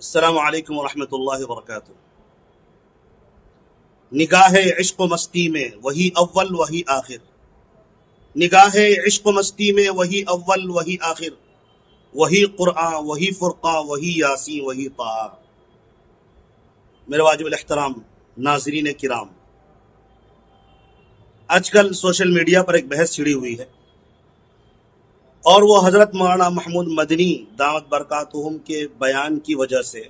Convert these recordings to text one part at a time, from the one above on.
السلام علیکم ورحمۃ اللہ وبرکاتہ۔ نگاہ عشق و مستی میں وہی اول وہی آخر، نگاہ عشق و مستی میں وہی اول وہی آخر، وہی قرآن وہی فرقان وہی یاسین وہی طٰہٰ۔ میرے واجب الاحترام ناظرین کرام، آج کل سوشل میڈیا پر ایک بحث چھڑی ہوئی ہے اور وہ حضرت مولانا محمود مدنی دامت برکاتہم کے بیان کی وجہ سے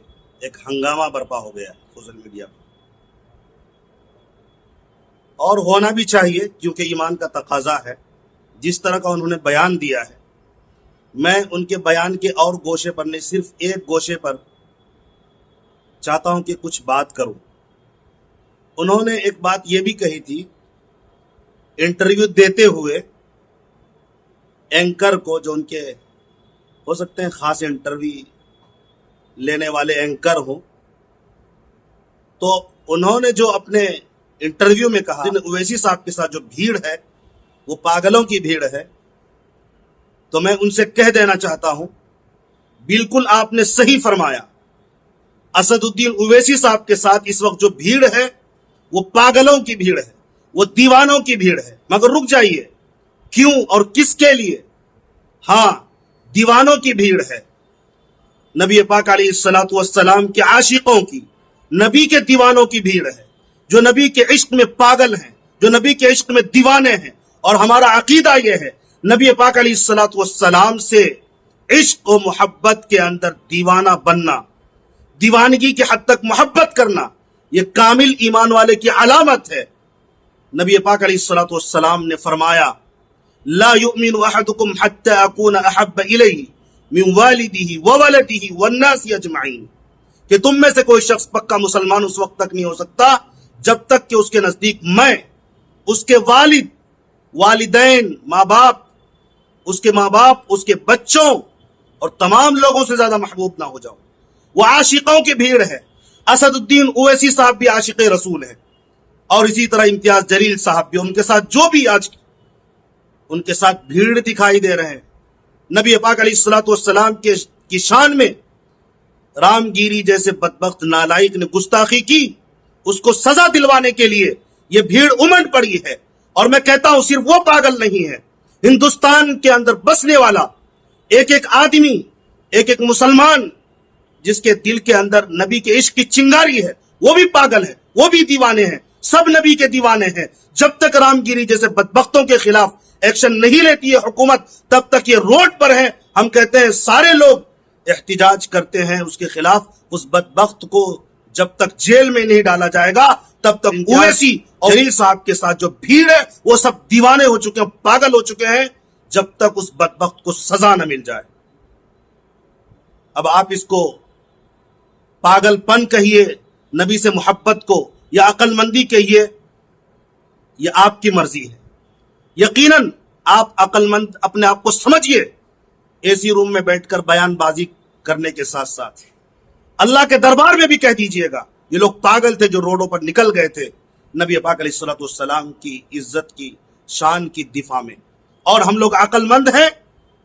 ایک ہنگامہ برپا ہو گیا سوشل میڈیا پر، اور ہونا بھی چاہیے کیونکہ ایمان کا تقاضا ہے۔ جس طرح کا انہوں نے بیان دیا ہے، میں ان کے بیان کے اور گوشے پر نہیں، صرف ایک گوشے پر چاہتا ہوں کہ کچھ بات کروں۔ انہوں نے ایک بات یہ بھی کہی تھی انٹرویو دیتے ہوئے اینکر کو، جو ان کے ہو سکتے ہیں خاص انٹرویو لینے والے اینکر ہوں، تو انہوں نے جو اپنے انٹرویو میں کہا اویسی صاحب کے ساتھ جو بھیڑ ہے وہ پاگلوں کی بھیڑ ہے، تو میں ان سے کہہ دینا چاہتا ہوں بالکل آپ نے صحیح فرمایا۔ اسد الدین اویسی صاحب کے ساتھ اس وقت جو بھیڑ ہے وہ پاگلوں کی بھیڑ ہے، وہ دیوانوں کی بھیڑ ہے۔ مگر رک جائیے، کیوں اور کس کے لیے؟ ہاں، دیوانوں کی بھیڑ ہے، نبی پاک علیہ الصلوۃ والسلام کے عاشقوں کی، نبی کے دیوانوں کی بھیڑ ہے، جو نبی کے عشق میں پاگل ہیں، جو نبی کے عشق میں دیوانے ہیں۔ اور ہمارا عقیدہ یہ ہے نبی پاک علیہ الصلوۃ والسلام سے عشق و محبت کے اندر دیوانہ بننا، دیوانگی کی حد تک محبت کرنا، یہ کامل ایمان والے کی علامت ہے۔ نبی پاک علیہ الصلوۃ والسلام نے فرمایا لا يؤمن احدكم حتى اكون احب اليه من والده وولده والناس اجمعين، کہ تم میں سے کوئی شخص پکا مسلمان اس وقت تک نہیں ہو سکتا جب تک کہ اس کے نزدیک میں اس کے والد، والدین، ماں باپ، اس کے بچوں اور تمام لوگوں سے زیادہ محبوب نہ ہو جاؤں۔ وہ عاشقوں کی بھیڑ ہے۔ اسد الدین اویسی صاحب بھی عاشق رسول ہیں، اور اسی طرح امتیاز جلیل صاحب بھی، ان کے ساتھ جو بھی آج ان کے ساتھ بھیڑ دکھائی دے رہے ہیں۔ نبی پاک علیہ الصلوۃ والسلام کی شان میں رام گیری جیسے بدبخت نالائق نے گستاخی کی، اس کو سزا دلوانے کے لیے یہ بھیڑ امنڈ پڑی ہے۔ اور میں کہتا ہوں صرف وہ پاگل نہیں ہے، ہندوستان کے اندر بسنے والا ایک ایک آدمی، ایک ایک مسلمان جس کے دل کے اندر نبی کے عشق کی چنگاری ہے، وہ بھی پاگل ہے، وہ بھی دیوانے ہیں، سب نبی کے دیوانے ہیں۔ جب تک رام گیری جیسے بدبختوں کے خلاف ایکشن نہیں لیتی ہے حکومت، تب تک یہ روڈ پر ہیں۔ ہم کہتے ہیں سارے لوگ احتجاج کرتے ہیں اس کے خلاف، اس بدبخت کو جب تک جیل میں نہیں ڈالا جائے گا تب تک اویسی اور جلیل صاحب کے ساتھ جو بھیڑ ہے وہ سب دیوانے ہو چکے ہیں، پاگل ہو چکے ہیں، جب تک اس بدبخت کو سزا نہ مل جائے۔ اب آپ اس کو پاگل پن کہیے، نبی سے محبت کو، یا عقل مندی کہیے، یہ آپ کی مرضی ہے۔ یقیناً آپ عقل مند اپنے آپ کو سمجھیے، اے سی روم میں بیٹھ کر بیان بازی کرنے کے ساتھ ساتھ اللہ کے دربار میں بھی کہہ دیجئے گا یہ لوگ پاگل تھے جو روڈوں پر نکل گئے تھے نبی پاک علیہ الصلوۃ والسلام کی عزت کی، شان کی دفاع میں۔ اور ہم لوگ عقل مند ہیں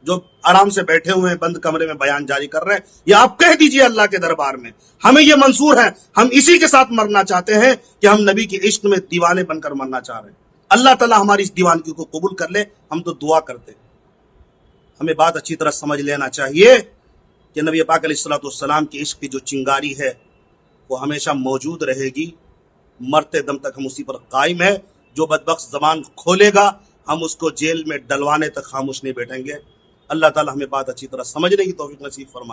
جو آرام سے بیٹھے ہوئے ہیں، بند کمرے میں بیان جاری کر رہے ہیں، یہ آپ کہہ دیجئے اللہ کے دربار میں، ہمیں یہ منظور ہے، ہم اسی کے ساتھ مرنا چاہتے ہیں کہ ہم نبی کے عشق میں دیوانے بن کر مرنا چاہ رہے ہیں۔ اللہ تعالیٰ ہماری اس دیوانگی کو قبول کر لے، ہم تو دعا کرتے ہیں۔ ہمیں بات اچھی طرح سمجھ لینا چاہیے کہ نبی پاک علیہ الصلوۃ والسلام کی عشق کی جو چنگاری ہے وہ ہمیشہ موجود رہے گی، مرتے دم تک ہم اسی پر قائم ہے۔ جو بدبخت زبان کھولے گا ہم اس کو جیل میں ڈلوانے تک خاموش نہیں بیٹھیں گے۔ اللہ تعالیٰ ہمیں بات اچھی طرح سمجھنے کی توفیق نصیب فرمائے۔